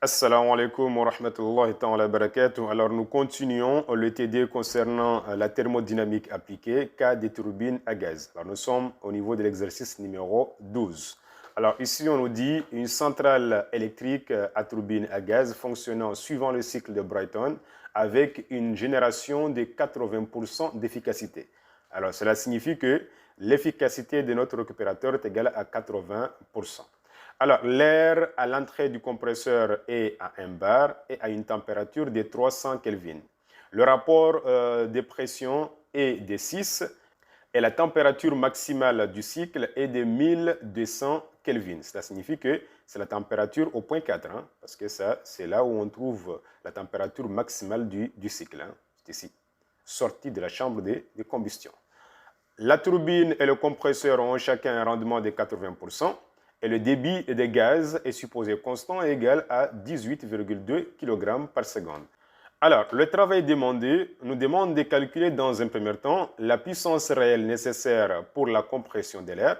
Assalamu alaikum wa rahmatullahi wa barakatuh. Alors, nous continuons le TD concernant la thermodynamique appliquée, cas des turbines à gaz. Alors, nous sommes au niveau de l'exercice numéro 12. Alors, ici, on nous dit une centrale électrique à turbine à gaz fonctionnant suivant le cycle de Brighton avec une génération de 80% d'efficacité. Alors, cela signifie que l'efficacité de notre récupérateur est égale à 80%. Alors, l'air à l'entrée du compresseur est à 1 bar et à une température de 300 Kelvin. Le rapport de pression est de 6 et la température maximale du cycle est de 1200 Kelvin. Cela signifie que c'est la température au point 4, parce que c'est là où on trouve la température maximale du cycle. C'est ici, sortie de la chambre de combustion. La turbine et le compresseur ont chacun un rendement de 80%. Et le débit des gaz est supposé constant et égal à 18,2 kg par seconde. Alors, le travail demandé nous demande de calculer dans un premier temps la puissance réelle nécessaire pour la compression de l'air,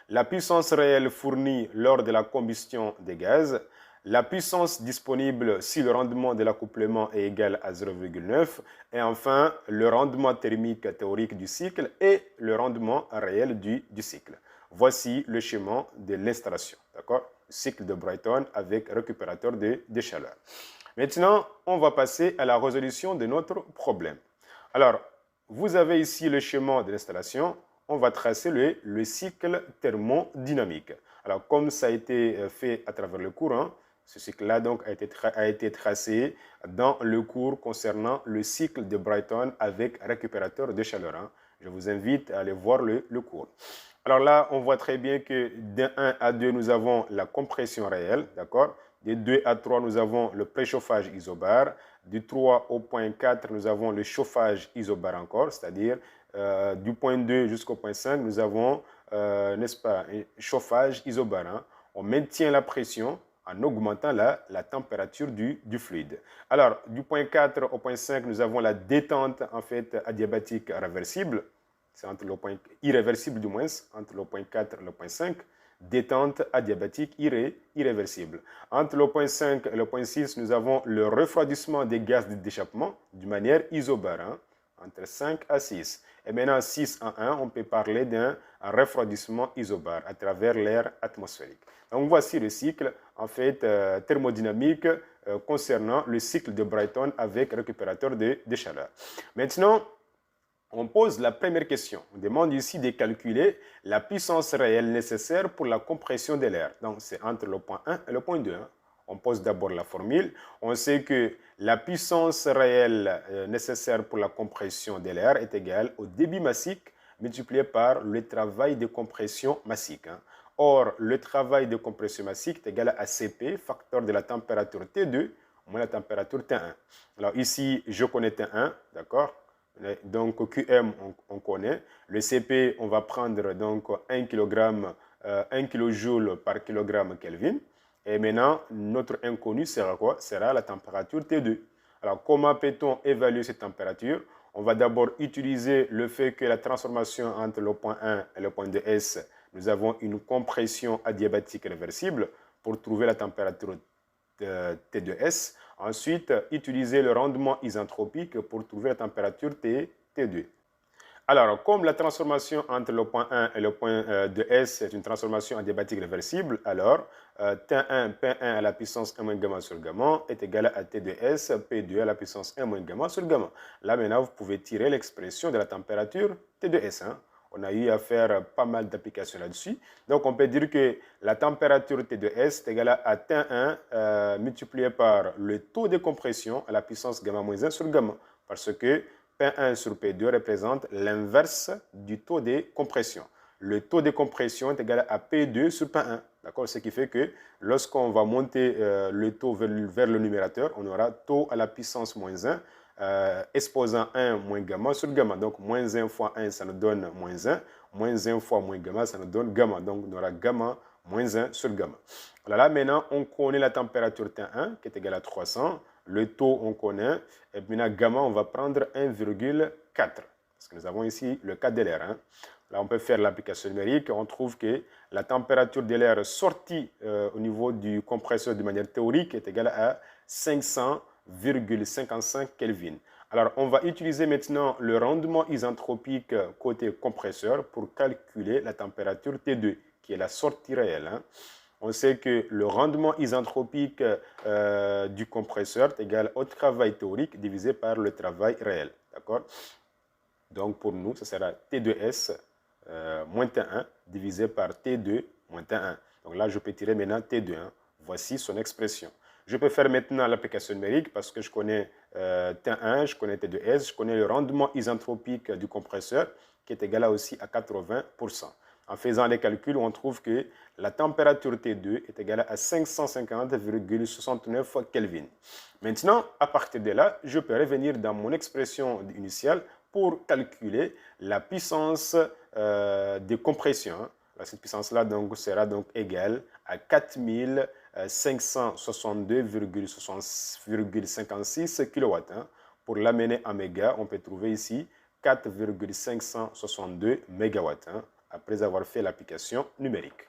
la puissance réelle fournie lors de la combustion des gaz, la puissance disponible si le rendement de l'accouplement est égal à 0,9 et enfin le rendement thermique théorique du cycle et le rendement réel du cycle. Voici le schéma de l'installation, d'accord? Cycle de Brighton avec récupérateur de chaleur. Maintenant, on va passer à la résolution de notre problème. Alors, vous avez ici le schéma de l'installation. On va tracer le cycle thermodynamique. Alors, comme ça a été fait à travers le cours, ce cycle-là donc a été tracé dans le cours concernant le cycle de Brighton avec récupérateur de chaleur. Je vous invite à aller voir le cours. Alors là, on voit très bien que de 1 à 2, nous avons la compression réelle, d'accord? De 2 à 3, nous avons le préchauffage isobar. Du 3 au point 4, nous avons le chauffage isobar encore, c'est-à-dire du point 2 jusqu'au point 5, nous avons, n'est-ce pas, un chauffage isobar. On maintient la pression en augmentant la température du fluide. Alors, du point 4 au point 5, nous avons la détente, en fait, adiabatique réversible. C'est entre le point irréversible du moins, entre le point 4 et le point 5, détente adiabatique irréversible. Entre le point 5 et le point 6, nous avons le refroidissement des gaz d'échappement d'une manière isobare, entre 5 à 6. Et maintenant, 6 à 1, on peut parler d'un refroidissement isobare à travers l'air atmosphérique. Donc, voici le cycle, en fait, thermodynamique concernant le cycle de Brighton avec récupérateur de chaleur. Maintenant, on pose la première question. On demande ici de calculer la puissance réelle nécessaire pour la compression de l'air. Donc, c'est entre le point 1 et le point 2. On pose d'abord la formule. On sait que la puissance réelle nécessaire pour la compression de l'air est égale au débit massique multiplié par le travail de compression massique. Or, le travail de compression massique est égal à Cp, facteur de la température T2, moins la température T1. Alors ici, je connais T1, d'accord? Donc, QM, on connaît. Le CP, on va prendre donc 1 kg, 1 kJ par kg Kelvin. Et maintenant, notre inconnu sera quoi? Sera la température T2. Alors, comment peut-on évaluer cette température? On va d'abord utiliser le fait que la transformation entre le point 1 et le point 2S, nous avons une compression adiabatique réversible pour trouver la température T2S. Ensuite, utiliser le rendement isentropique pour trouver la température T2. Alors, comme la transformation entre le point 1 et le point 2S est une transformation adiabatique réversible, alors T1, P1 à la puissance 1 moins gamma sur gamma est égal à T2S, P2 à la puissance 1 moins gamma sur gamma. Là, maintenant, vous pouvez tirer l'expression de la température T2S. On a eu à faire pas mal d'applications là-dessus. Donc, on peut dire que la température T2S est égale à T1 multiplié par le taux de compression à la puissance gamma moins 1 sur gamma. Parce que P1 sur P2 représente l'inverse du taux de compression. Le taux de compression est égal à P2 sur P1. D'accord? Ce qui fait que lorsqu'on va monter le taux vers le numérateur, on aura taux à la puissance moins 1 exposant 1 moins gamma sur gamma. Donc, moins 1 fois 1, ça nous donne moins 1. Moins 1 fois moins gamma, ça nous donne gamma. Donc, on aura gamma moins 1 sur gamma. Voilà, là, maintenant, on connaît la température T1 qui est égale à 300. Le taux, on connaît. Et maintenant, gamma, on va prendre 1,4. Parce que nous avons ici le cas de l'air. Là, on peut faire l'application numérique. On trouve que la température de l'air sorti au niveau du compresseur de manière théorique est égale à 500,55 Kelvin. Alors, on va utiliser maintenant le rendement isentropique côté compresseur pour calculer la température T2, qui est la sortie réelle. On sait que le rendement isentropique du compresseur est égal au travail théorique divisé par le travail réel. D'accord? Donc, pour nous, ce sera T2S moins T1 divisé par T2 moins T1. Donc là, je peux tirer maintenant T2. Voici son expression. Je peux faire maintenant l'application numérique parce que je connais T1, je connais T2S, je connais le rendement isentropique du compresseur qui est égal aussi à 80%. En faisant les calculs, on trouve que la température T2 est égale à 550,69 Kelvin. Maintenant, à partir de là, je peux revenir dans mon expression initiale pour calculer la puissance de compression. Cette puissance-là sera donc égale à 4562,56 kW. Pour l'amener en mégas, on peut trouver ici 4,562 MW après avoir fait l'application numérique.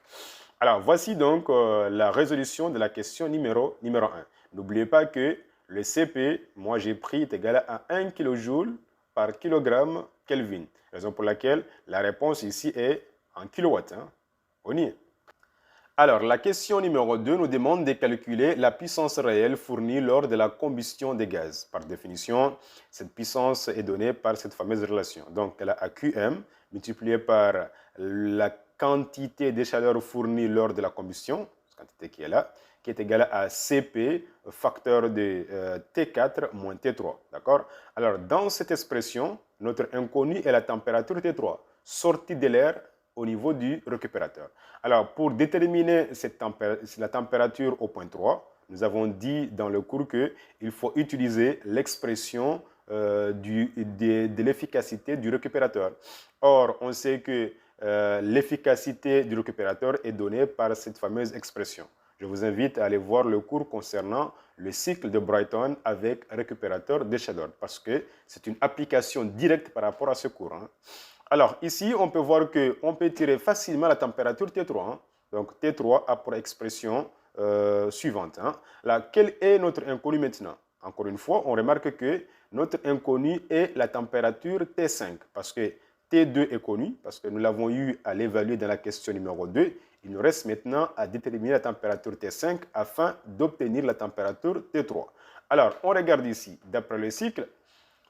Alors, voici donc la résolution de la question numéro 1. N'oubliez pas que le CP, moi j'ai pris, est égal à 1 kJ par kilogramme Kelvin. Raison pour laquelle la réponse ici est en kilowatts. On y est. Alors, la question numéro 2 nous demande de calculer la puissance réelle fournie lors de la combustion des gaz. Par définition, cette puissance est donnée par cette fameuse relation. Donc, elle a AQM multiplié par la quantité de chaleur fournie lors de la combustion, cette quantité qui est là, qui est égale à CP, facteur de T4 moins T3. D'accord? Alors, dans cette expression, notre inconnu est la température T3, sortie de l'air au niveau du récupérateur. Alors, pour déterminer la température au point 3, nous avons dit dans le cours qu'il faut utiliser l'expression de l'efficacité du récupérateur. Or, on sait que l'efficacité du récupérateur est donnée par cette fameuse expression. Je vous invite à aller voir le cours concernant le cycle de Brighton avec récupérateur de chaleur parce que c'est une application directe par rapport à ce cours. Alors, ici, on peut voir qu'on peut tirer facilement la température T3. Donc, T3 a pour expression suivante. Là, quel est notre inconnu maintenant? Encore une fois, on remarque que notre inconnu est la température T5 parce que T2 est connu, parce que nous l'avons eu à l'évaluer dans la question numéro 2. Il nous reste maintenant à déterminer la température T5 afin d'obtenir la température T3. Alors, on regarde ici. D'après le cycle,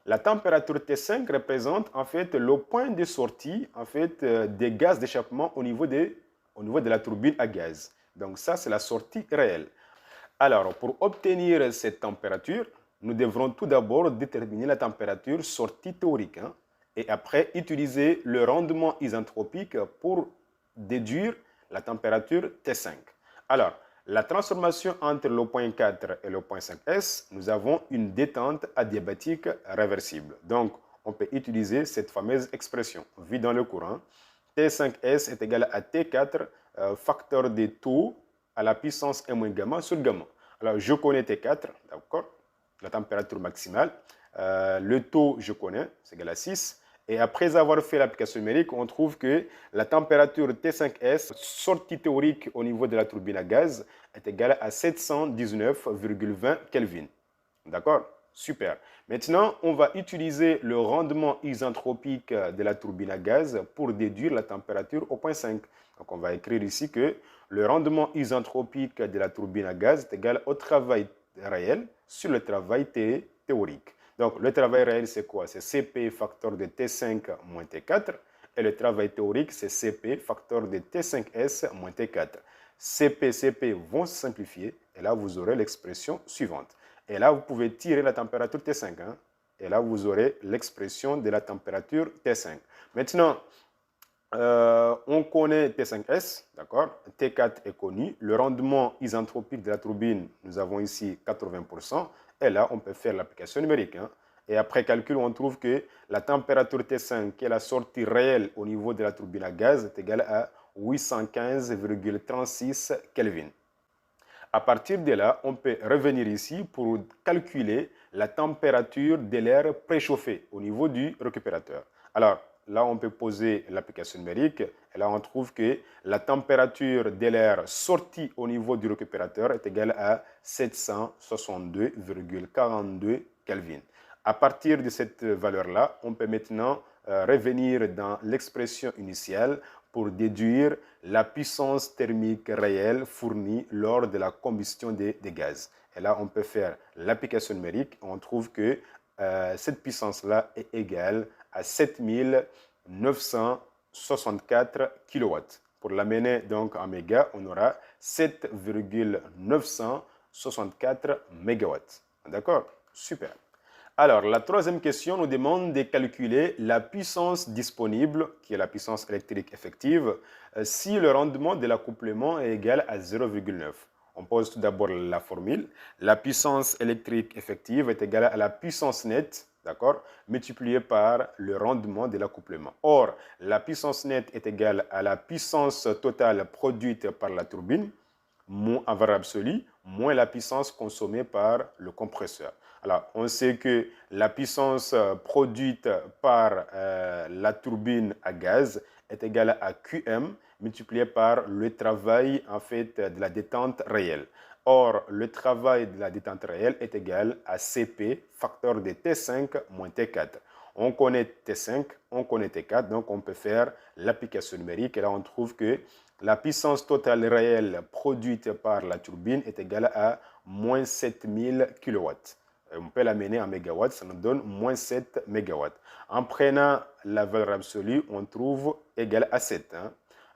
la température T5 représente en fait le point de sortie en fait, des gaz d'échappement au niveau de la turbine à gaz. Donc ça, c'est la sortie réelle. Alors, pour obtenir cette température, nous devrons tout d'abord déterminer la température sortie théorique et après utiliser le rendement isentropique pour déduire la température T5. Alors, la transformation entre le point 4 et le point 5S, nous avons une détente adiabatique réversible. Donc, on peut utiliser cette fameuse expression vue dans le courant. T5S est égal à T4, facteur de taux à la puissance M gamma sur gamma. Alors, je connais T4, d'accord, la température maximale. Le taux, je connais, c'est égal à 6. Et après avoir fait l'application numérique, on trouve que la température T5S, sortie théorique au niveau de la turbine à gaz, est égale à 719,20 Kelvin. D'accord? Super. Maintenant, on va utiliser le rendement isentropique de la turbine à gaz pour déduire la température au point 5. Donc, on va écrire ici que le rendement isentropique de la turbine à gaz est égal au travail réel sur le travail théorique. Donc, le travail réel, c'est quoi? C'est CP facteur de T5 moins T4. Et le travail théorique, c'est CP facteur de T5S moins T4. CP vont se simplifier. Et là, vous aurez l'expression suivante. Et là, vous pouvez tirer la température T5. Et là, vous aurez l'expression de la température T5. Maintenant, on connaît T5S, d'accord? T4 est connu. Le rendement isentropique de la turbine, nous avons ici 80%. Et là, on peut faire l'application numérique. Et après calcul, on trouve que la température T5, qui est la sortie réelle au niveau de la turbine à gaz, est égale à 815,36 Kelvin. À partir de là, on peut revenir ici pour calculer la température de l'air préchauffé au niveau du récupérateur. Alors, là on peut poser l'application numérique et là on trouve que la température de l'air sorti au niveau du récupérateur est égale à 762,42 Kelvin. À partir de cette valeur-là, on peut maintenant revenir dans l'expression initiale pour déduire la puissance thermique réelle fournie lors de la combustion des gaz. Et là, on peut faire l'application numérique. On trouve que cette puissance-là est égale à 7964 kW. Pour l'amener donc en mégas, on aura 7,964 MW. D'accord? Super. Alors, la troisième question nous demande de calculer la puissance disponible, qui est la puissance électrique effective, si le rendement de l'accouplement est égal à 0,9. On pose tout d'abord la formule. La puissance électrique effective est égale à la puissance nette, d'accord, multipliée par le rendement de l'accouplement. Or, la puissance nette est égale à la puissance totale produite par la turbine, en valeur absolue, moins la puissance consommée par le compresseur. Alors, on sait que la puissance produite par la turbine à gaz est égale à QM multiplié par le travail en fait de la détente réelle. Or, le travail de la détente réelle est égal à CP, facteur de T5 moins T4. On connaît T5, on connaît T4, donc on peut faire l'application numérique. Et là, on trouve que la puissance totale réelle produite par la turbine est égale à moins 7000 kW. On peut l'amener en mégawatts, ça nous donne moins 7 mégawatts. En prenant la valeur absolue, on trouve égal à 7.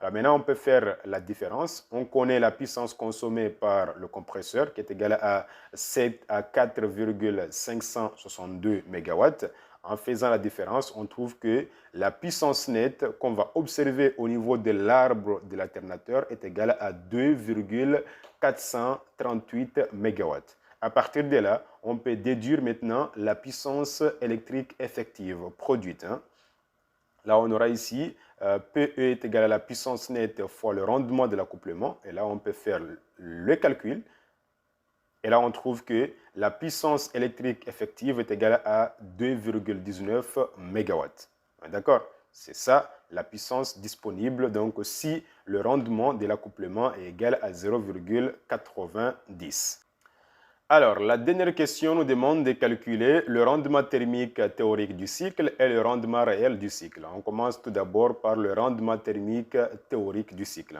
Alors maintenant, on peut faire la différence. On connaît la puissance consommée par le compresseur qui est égale à 4,562 mégawatts. En faisant la différence, on trouve que la puissance nette qu'on va observer au niveau de l'arbre de l'alternateur est égale à 2,438 mégawatts. À partir de là, on peut déduire maintenant la puissance électrique effective produite. Là, on aura ici PE est égal à la puissance nette fois le rendement de l'accouplement. Et là, on peut faire le calcul. Et là, on trouve que la puissance électrique effective est égale à 2,19 MW. D'accord? C'est ça la puissance disponible. Donc, si le rendement de l'accouplement est égal à 0,90. Alors, la dernière question nous demande de calculer le rendement thermique théorique du cycle et le rendement réel du cycle. On commence tout d'abord par le rendement thermique théorique du cycle.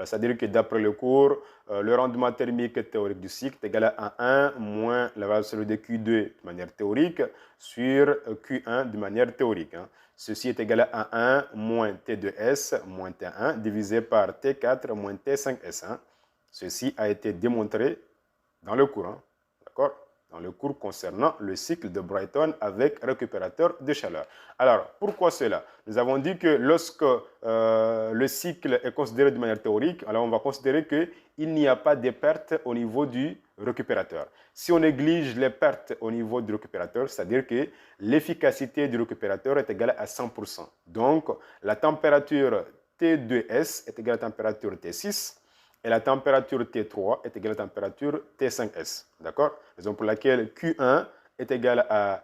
C'est-à-dire que d'après le cours, le rendement thermique théorique du cycle est égal à 1 moins la valeur absolue de Q2 de manière théorique sur Q1 de manière théorique. Ceci est égal à 1 moins T2S moins T1 divisé par T4 moins T5S. Ceci a été démontré dans le cours. D'accord? Dans le cours concernant le cycle de Brayton avec récupérateur de chaleur. Alors, pourquoi cela? Nous avons dit que lorsque le cycle est considéré de manière théorique, alors on va considérer qu'il n'y a pas de pertes au niveau du récupérateur. Si on néglige les pertes au niveau du récupérateur, c'est-à-dire que l'efficacité du récupérateur est égale à 100%. Donc, la température T2S est égale à la température T6. Et la température T3 est égale à la température T5S. D'accord? Raison pour laquelle Q1 est égal à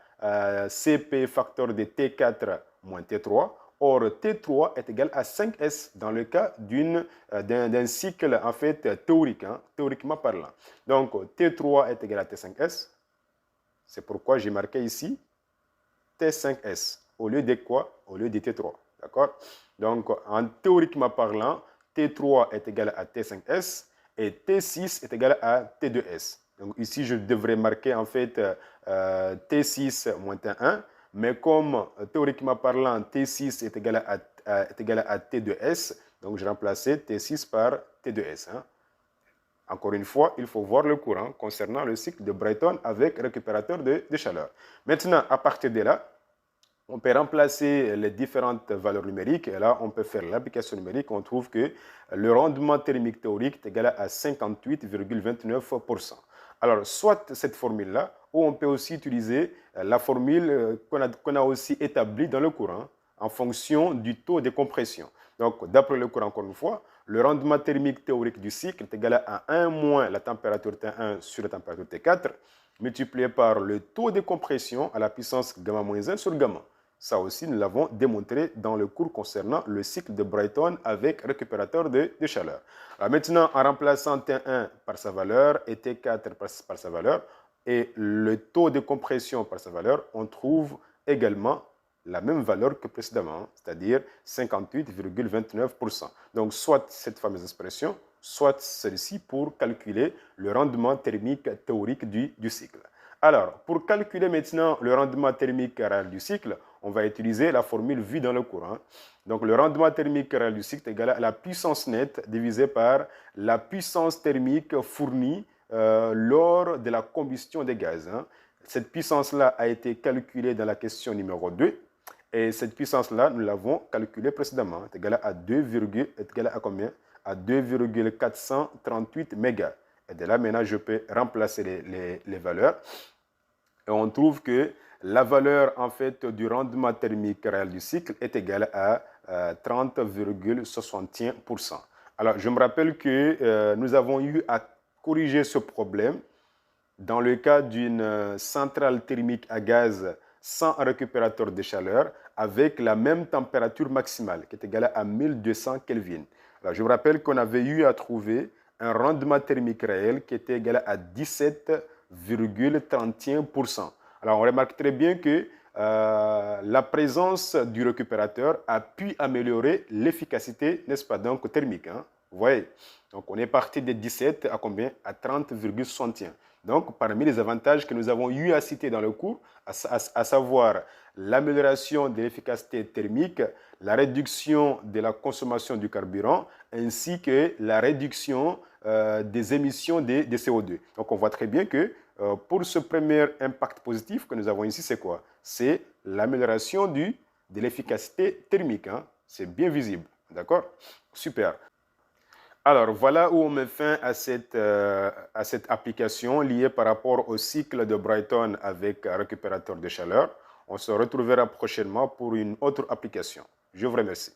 CP facteur de T4 moins T3. Or, T3 est égal à 5S dans le cas d'un cycle en fait théorique, théoriquement parlant. Donc, T3 est égal à T5S. C'est pourquoi j'ai marqué ici T5S au lieu de quoi? Au lieu de T3. D'accord? Donc, en théoriquement parlant, T3 est égal à T5S et T6 est égal à T2S. Donc ici, je devrais marquer en fait T6 moins T1, mais comme théoriquement parlant, T6 est égal à T2S, donc je remplaçais T6 par T2S. Encore une fois, il faut voir le courant concernant le cycle de Brayton avec récupérateur de chaleur. Maintenant, à partir de là, on peut remplacer les différentes valeurs numériques et là, on peut faire l'application numérique. On trouve que le rendement thermique théorique est égal à 58,29%. Alors, soit cette formule-là, ou on peut aussi utiliser la formule qu'on a aussi établie dans le courant en fonction du taux de compression. Donc, d'après le courant, encore une fois, le rendement thermique théorique du cycle est égal à 1 moins la température T1 sur la température T4 multiplié par le taux de compression à la puissance gamma moins 1 sur gamma. Ça aussi, nous l'avons démontré dans le cours concernant le cycle de Brighton avec récupérateur de chaleur. Alors maintenant, en remplaçant T1 par sa valeur et T4 par sa valeur, et le taux de compression par sa valeur, on trouve également la même valeur que précédemment, c'est-à-dire 58,29%. Donc, soit cette fameuse expression, soit celle-ci pour calculer le rendement thermique théorique du cycle. Alors, pour calculer maintenant le rendement thermique réel du cycle, on va utiliser la formule vue dans le cours. Donc, le rendement thermique réel du cycle est égal à la puissance nette divisée par la puissance thermique fournie lors de la combustion des gaz. Cette puissance-là a été calculée dans la question numéro 2. Et cette puissance-là, nous l'avons calculée précédemment. C'est égal à 2,438 mégas. Et de là, maintenant, je peux remplacer les valeurs. Et on trouve que la valeur, en fait, du rendement thermique réel du cycle est égale à 30,61%. Alors, je me rappelle que nous avons eu à corriger ce problème dans le cas d'une centrale thermique à gaz sans récupérateur de chaleur avec la même température maximale qui est égale à 1200 Kelvin. Alors, je me rappelle qu'on avait eu à trouver un rendement thermique réel qui était égal à 17,31%. Alors, on remarque très bien que la présence du récupérateur a pu améliorer l'efficacité, n'est-ce pas, donc thermique. Vous voyez, donc on est parti de 17 à combien? À 30,61. Donc, parmi les avantages que nous avons eu à citer dans le cours, à savoir l'amélioration de l'efficacité thermique, la réduction de la consommation du carburant, ainsi que la réduction des émissions de CO2. Donc, on voit très bien que pour ce premier impact positif que nous avons ici, c'est quoi? C'est l'amélioration de l'efficacité thermique. C'est bien visible. D'accord? Super. Alors, voilà où on met fin à cette application liée par rapport au cycle de Brighton avec récupérateur de chaleur. On se retrouvera prochainement pour une autre application. Je vous remercie.